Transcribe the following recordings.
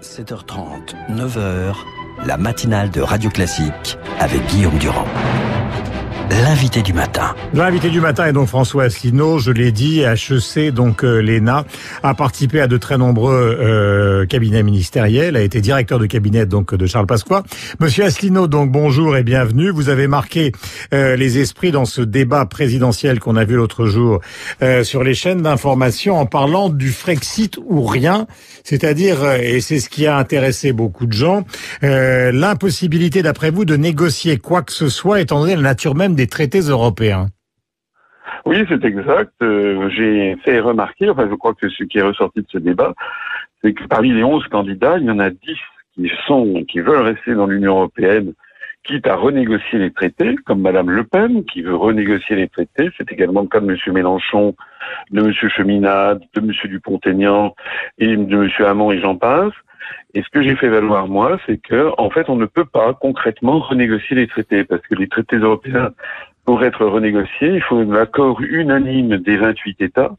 7h30, 9h, la matinale de Radio Classique avec Guillaume Durand. L'invité du matin. L'invité du matin est donc François Asselineau, je l'ai dit, HEC, donc l'ENA, a participé à de très nombreux cabinets ministériels, a été directeur de cabinet donc de Charles Pasqua. Monsieur Asselineau, donc bonjour et bienvenue. Vous avez marqué les esprits dans ce débat présidentiel qu'on a vu l'autre jour sur les chaînes d'information en parlant du Frexit ou rien, c'est-à-dire, et c'est ce qui a intéressé beaucoup de gens, l'impossibilité d'après vous de négocier quoi que ce soit étant donné la nature même des traités européens. Oui, c'est exact. J'ai fait remarquer, je crois que ce qui est ressorti de ce débat, c'est que parmi les 11 candidats, il y en a 10 qui veulent rester dans l'Union européenne, quitte à renégocier les traités, comme Madame Le Pen, qui veut renégocier les traités. C'est également le cas de Monsieur Mélenchon, de Monsieur Cheminade, de Monsieur Dupont-Aignan et de Monsieur Hamon et j'en passe. Et ce que j'ai fait valoir, moi, c'est que, en fait, on ne peut pas concrètement renégocier les traités, parce que les traités européens, pour être renégociés, il faut l'accord unanime des 28 États,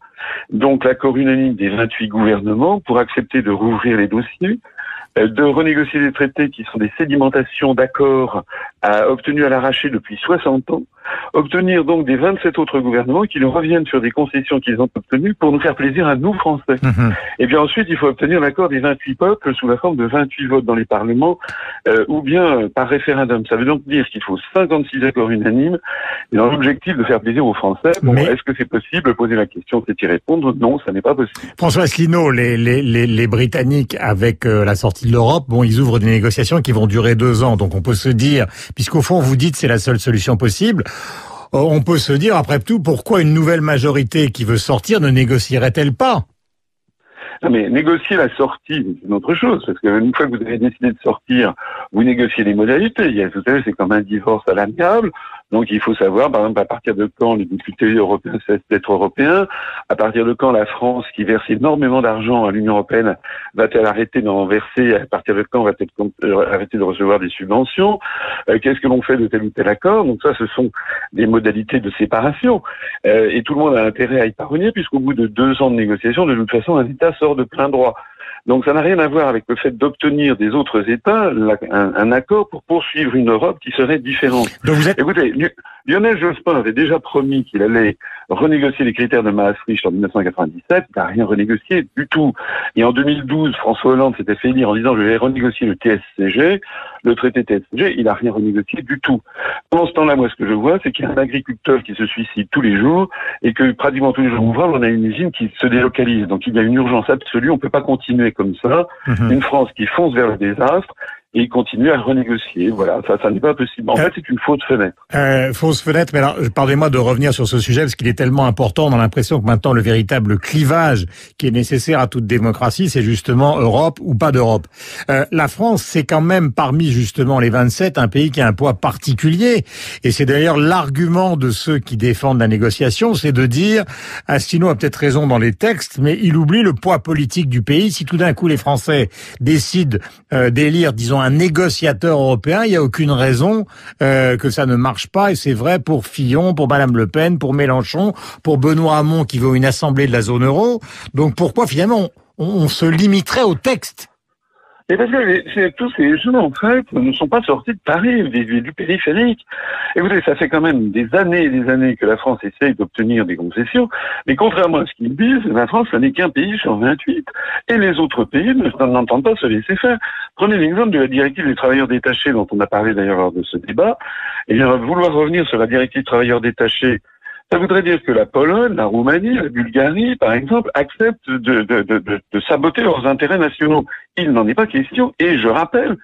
donc l'accord unanime des 28 gouvernements pour accepter de rouvrir les dossiers, de renégocier des traités qui sont des sédimentations d'accords obtenus à l'arraché depuis 60 ans, obtenir donc des 27 autres gouvernements qui nous reviennent sur des concessions qu'ils ont obtenues pour nous faire plaisir à nous, Français. Et bien ensuite, il faut obtenir l'accord des 28 peuples sous la forme de 28 votes dans les parlements, ou bien par référendum. Ça veut donc dire qu'il faut 56 accords unanimes, et dans l'objectif de faire plaisir aux Français. Bon, est-ce que c'est possible? Poser la question, c'est y répondre. Non, ça n'est pas possible. François Asselineau, les Britanniques, avec la sortie de l'Europe, bon, ils ouvrent des négociations qui vont durer 2 ans. Donc on peut se dire, puisqu'au fond vous dites c'est la seule solution possible, on peut se dire après tout pourquoi une nouvelle majorité qui veut sortir ne négocierait-elle pas? Non, mais négocier la sortie, c'est une autre chose, parce qu'une fois que vous avez décidé de sortir, vous négociez les modalités. Vous savez, c'est comme un divorce à l'amiable. Donc il faut savoir, par exemple, à partir de quand les députés européens cessent d'être européens, à partir de quand la France, qui verse énormément d'argent à l'Union européenne, va-t-elle arrêter d'en verser, à partir de quand va-t-elle arrêter de recevoir des subventions, qu'est-ce que l'on fait de tel ou tel accord. Donc ça, ce sont des modalités de séparation. Et tout le monde a intérêt à y parvenir, puisqu'au bout de 2 ans de négociation, de toute façon, un État sort de plein droit. Donc ça n'a rien à voir avec le fait d'obtenir des autres États un accord pour poursuivre une Europe qui serait différente. Donc Écoutez, Lionel Jospin avait déjà promis qu'il allait renégocier les critères de Maastricht en 1997, il n'a rien renégocié du tout. Et en 2012, François Hollande s'était fait élire en disant je vais renégocier le TSCG, le traité TSCG, il n'a rien renégocié du tout. Pendant ce temps-là, moi ce que je vois, c'est qu'il y a un agriculteur qui se suicide tous les jours et que pratiquement tous les jours ouvrables, on a une usine qui se délocalise. Donc il y a une urgence absolue, on ne peut pas continuer comme ça. Une France qui fonce vers le désastre et continuer à renégocier. Voilà, ça n'est pas possible. En fait, c'est une fausse fenêtre. Fausse fenêtre, mais alors, pardonnez-moi de revenir sur ce sujet, parce qu'il est tellement important. On a l'impression que maintenant, le véritable clivage qui est nécessaire à toute démocratie, c'est justement Europe ou pas d'Europe. La France, c'est quand même, parmi justement les 27, un pays qui a un poids particulier. Et c'est d'ailleurs l'argument de ceux qui défendent la négociation, c'est de dire, Asselineau a peut-être raison dans les textes, mais il oublie le poids politique du pays. Si tout d'un coup, les Français décident d'élire, disons, un négociateur européen, il n'y a aucune raison que ça ne marche pas, et c'est vrai pour Fillon, pour Madame Le Pen, pour Mélenchon, pour Benoît Hamon qui veut une assemblée de la zone euro. Donc pourquoi finalement on se limiterait au texte? Et parce que tous ces gens, en fait, ne sont pas sortis de Paris, du périphérique. Écoutez, ça fait quand même des années et des années que la France essaye d'obtenir des concessions, mais contrairement à ce qu'ils disent, la France, ça n'est qu'un pays sur 28. Et les autres pays n'entendent pas se laisser faire. Prenez l'exemple de la directive des travailleurs détachés, dont on a parlé d'ailleurs lors de ce débat. Et bien, vouloir revenir sur la directive travailleurs détachés, ça voudrait dire que la Pologne, la Roumanie, la Bulgarie, par exemple, acceptent de saboter leurs intérêts nationaux. Il n'en est pas question. Et je rappelle,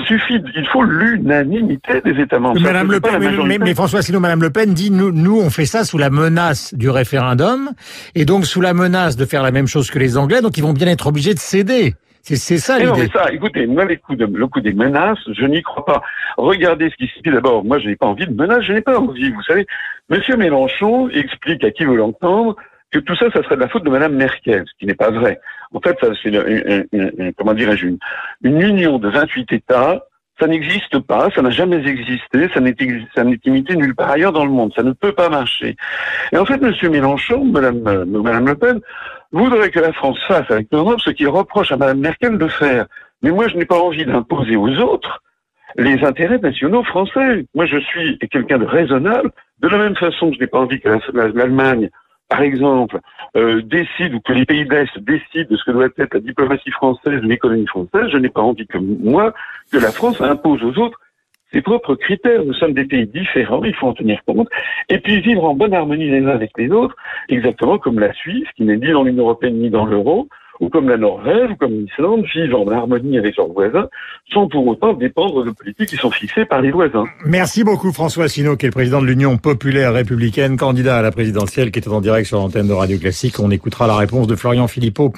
il faut l'unanimité des États membres. Madame Le Pen, mais François Asselineau, Madame Le Pen dit, nous, on fait ça sous la menace du référendum, et donc sous la menace de faire la même chose que les Anglais, donc ils vont bien être obligés de céder. C'est ça l'idée. Non, mais ça, écoutez, moi, le coup des menaces, je n'y crois pas. Regardez ce qui se dit d'abord. Moi, je n'ai pas envie de menaces, je n'ai pas envie. Vous savez, Monsieur Mélenchon explique à qui veut l'entendre que tout ça, ça serait de la faute de Madame Merkel, ce qui n'est pas vrai. En fait, ça, c'est comment dirais-je, une union de 28 États Ça n'existe pas, ça n'a jamais existé, ça n'est imité nulle part ailleurs dans le monde. Ça ne peut pas marcher. Et en fait, M. Mélenchon, Madame Le Pen, voudrait que la France fasse avec l'Europe ce qu'il reproche à Mme Merkel de faire. Mais moi, je n'ai pas envie d'imposer aux autres les intérêts nationaux français. Moi, je suis quelqu'un de raisonnable. De la même façon que je n'ai pas envie que l'Allemagne, par exemple, décide, ou que les pays de l'Est décident de ce que doit être la diplomatie française, l'économie française, je n'ai pas envie que la France impose aux autres ses propres critères. Nous sommes des pays différents, il faut en tenir compte, et puis vivre en bonne harmonie les uns avec les autres, exactement comme la Suisse, qui n'est ni dans l'Union européenne ni dans l'euro, ou comme la Norvège, ou comme l'Islande, vivent en harmonie avec leurs voisins, sans pour autant dépendre de politiques qui sont fixées par les voisins. Merci beaucoup François Asselineau, qui est le président de l'Union populaire républicaine, candidat à la présidentielle, qui était en direct sur l'antenne de Radio Classique. On écoutera la réponse de Florian Philippot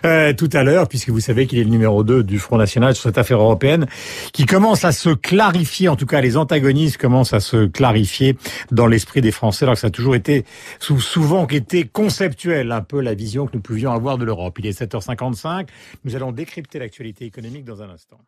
tout à l'heure, puisque vous savez qu'il est le numéro 2 du Front National sur cette affaire européenne, qui commence à se clarifier, en tout cas les antagonismes commencent à se clarifier dans l'esprit des Français, alors que ça a toujours été, souvent été conceptuel, un peu la vision que nous pouvions avoir de l'Europe. Il est 7h55, nous allons décrypter l'actualité économique dans un instant.